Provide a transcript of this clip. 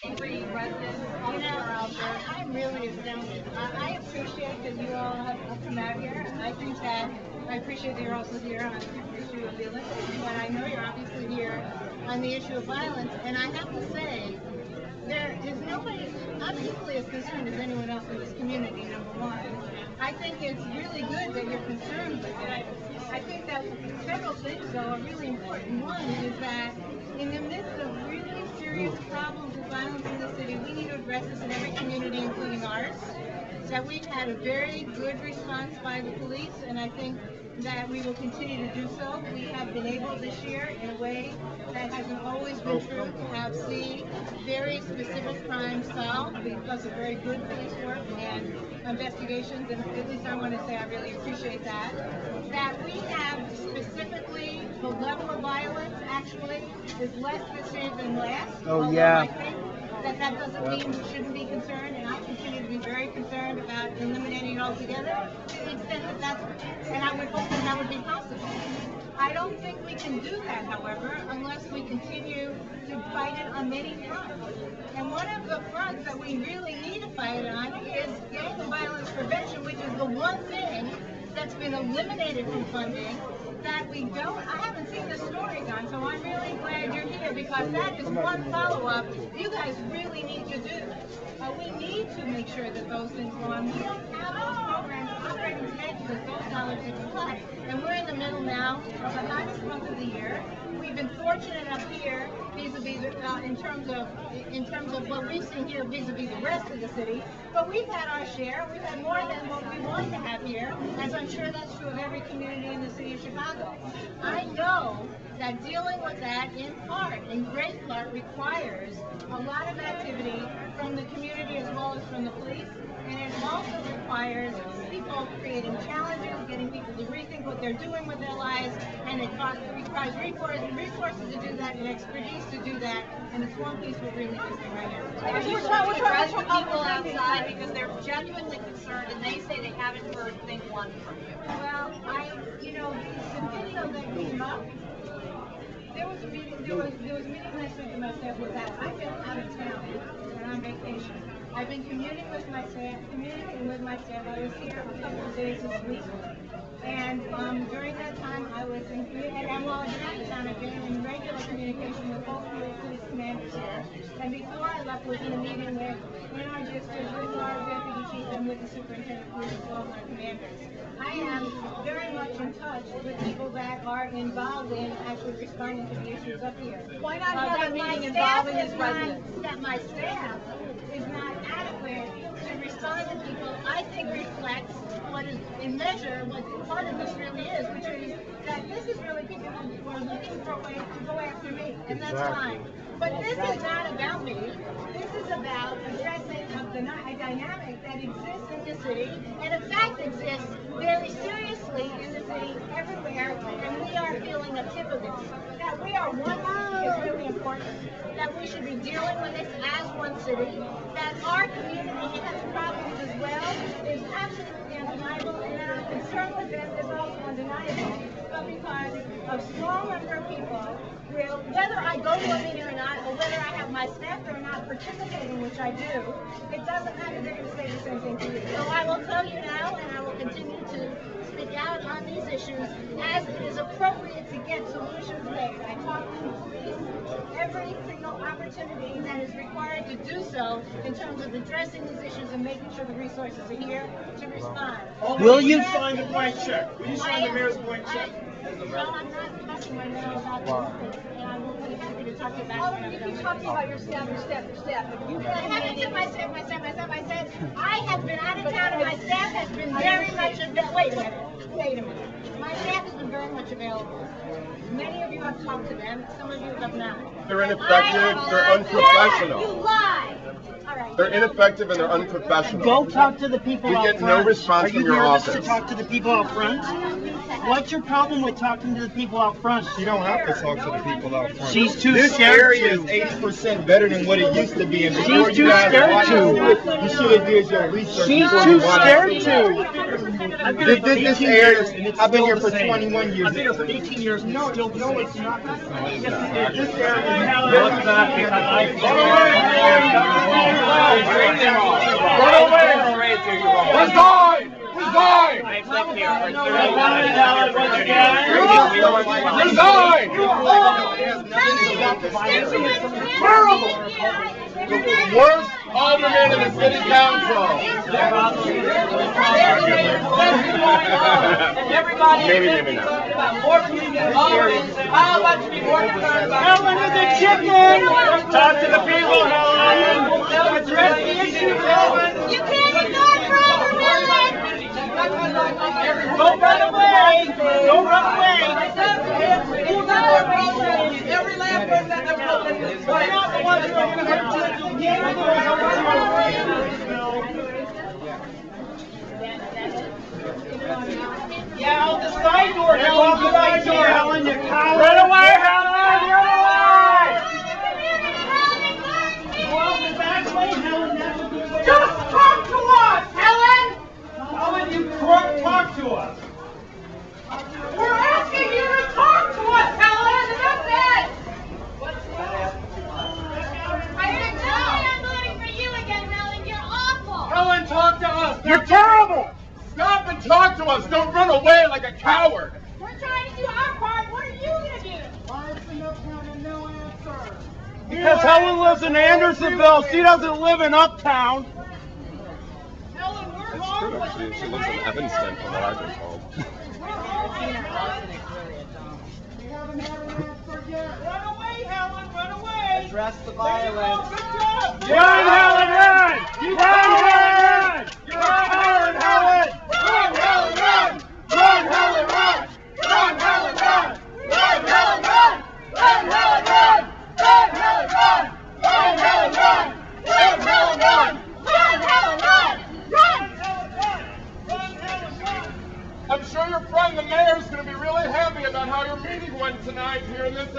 angry residents are out there. I'm really astounded. I appreciate that you all have come out here. I appreciate that you're also here on the issue of the Olympics, but I know you're obviously here on the issue of violence. And I have to say, there is nobody, I'm equally as concerned as anyone else in this community, number one. I think it's really good that you're concerned with it. I think that several things, though, are really important. One is that in the midst of really serious problems with violence in the city, we need to address this in every community, including ours. That we've had a very good response by the police, and I think that we will continue to do so. We have been able this year, in a way that hasn't always been true, to see very specific crimes solved because of very good police work and investigations, and at least I want to say I really appreciate that. That we have specifically the level of violence actually is less this year than last. Oh, yeah. I think that doesn't mean we shouldn't be concerned, and I continue to be very concerned about eliminating it altogether to the extent that that's, and I would hope that would be possible. I don't think we can do that, however, unless we continue to fight it on many fronts. And one of the fronts that we really need to fight it on is gang violence prevention, which is the one thing that's been eliminated from funding that we don't, I haven't seen the stories on, so I'm really glad you're here because that is one follow-up you guys really need to do. We need to make sure that those things go on. We don't have those programs operating today because those dollars are cut. And we're in the middle now of the hottest month of the year. We've been fortunate up here vis-a-vis in terms of what we've seen here vis-a-vis the rest of the city. But we've had our share. We've had more than what we want to have here, as I'm sure that's true of every community in the city of Chicago. I know that dealing with that in great part, requires a lot of activity from the community as well as from the police. And it also requires people creating challenges, getting people to rethink what they're doing with their lives, and it requires resources to do that and expertise to do that, and it's one piece we're really missing right now. We're trying to address the people outside because they're genuinely concerned and they say they haven't heard thing one from you. Well, the video that came up, there was a meeting I spent with my staff with that. I've been out of town and on vacation. I've been communicating with my staff. I was here a couple of days this week. And during that time, I was in and while I've been out of town, I've been in regular communication with both police commanders here. And before I left, was in a meeting in our district with our deputy chief and with the superintendent of police as well as our commanders. I am very much in touch with people that are involved in actually responding to the issues up here. Why not have a meeting involving these residents? That my staff is not adequate to respond to people, I think reflects what is in measure what part of this really is, which is that this is really people who are looking for a way to go after me, and that's fine. But this is not about me. This is about addressing a dynamic that exists in the city, and in fact exists very seriously in the city everywhere, and we are feeling a tip of this. That we are one city is really important. That we should be dealing with this as one city. That our community has problems as well is absolutely undeniable, and our concern with this is also undeniable. But because a small number of people will, whether I go to a meeting or not, or whether I have my staff or not participating, which I do, it doesn't matter, they're going to say the same thing to you. So I will tell you now, and I will continue to speak out on these issues as it is appropriate to get solutions made. I talk to the police every single opportunity that is required to do so in terms of addressing these issues and making sure the resources are here to respond. Will you sign the blank check? Will you sign the mayor's blank check? Well, I'm not talking right now about the Olympics, and I will be happy to talk about it. You keep talking about your staff. I haven't said my staff. I said I have been out of town, and my staff has been very much available. Wait a minute. My staff has been very much available. Many of you have talked to them. Some of you have not. They're ineffective. They're unprofessional. You lie. All right. They're ineffective and they're unprofessional. go talk to the people We out get front? no response Are you from your nervous office. to talk to the people out front? What's your problem with talking to the people out front? You don't have to talk to the people out front. She's too This scared area to. is 80% better than what it used to be. And She's before too you guys scared watch to. it, you should have did your research She's before too you watch scared it. to. This area, I've been here for 21 years. I've been here for 18 years and it's still the same. It's not the same. This area Run away! Resign! Resign! Resign! The worst alderman in the city council. Maybe not. Helen is a chicken! Talk to the people, Helen! Address the issue, Helen! You can't ignore problems, Helen! Don't run away! Don't run away! Every last person that ever We're not the ones who are going to hurt Yeah, out the side door, Helen! Out the side door, Helen! You coward! Run away, Helen! Run away! Go out the back way, Helen! Just talk to us, Helen! Helen, you talk to us! We're asking you to talk to us, Helen! That's it! I'm voting for you again, Helen. You're awful. Helen, talk to us! You're terrible! Stop and talk to us! Don't run away like a coward! We're trying to do our part. What are you going to do? Because Helen lives in Andersonville, she doesn't live in Uptown. Helen, we're It's true, actually. She lives in Evanston, from what I've been told. Run away, Helen, run away! Address the violence. Good job! Run, Helen, run! Run, Helen! Run, Helen! Run, Helen, run! Run, Helen, run! Run, Helen, run! Run, Helen, run! Run, Helen, run! Run, Helen, run! Run, Helen, run! Run, Helen, run! Run, Helen, run! Run! I'm sure your friend the mayor is going to be really happy about how your meeting went tonight here in this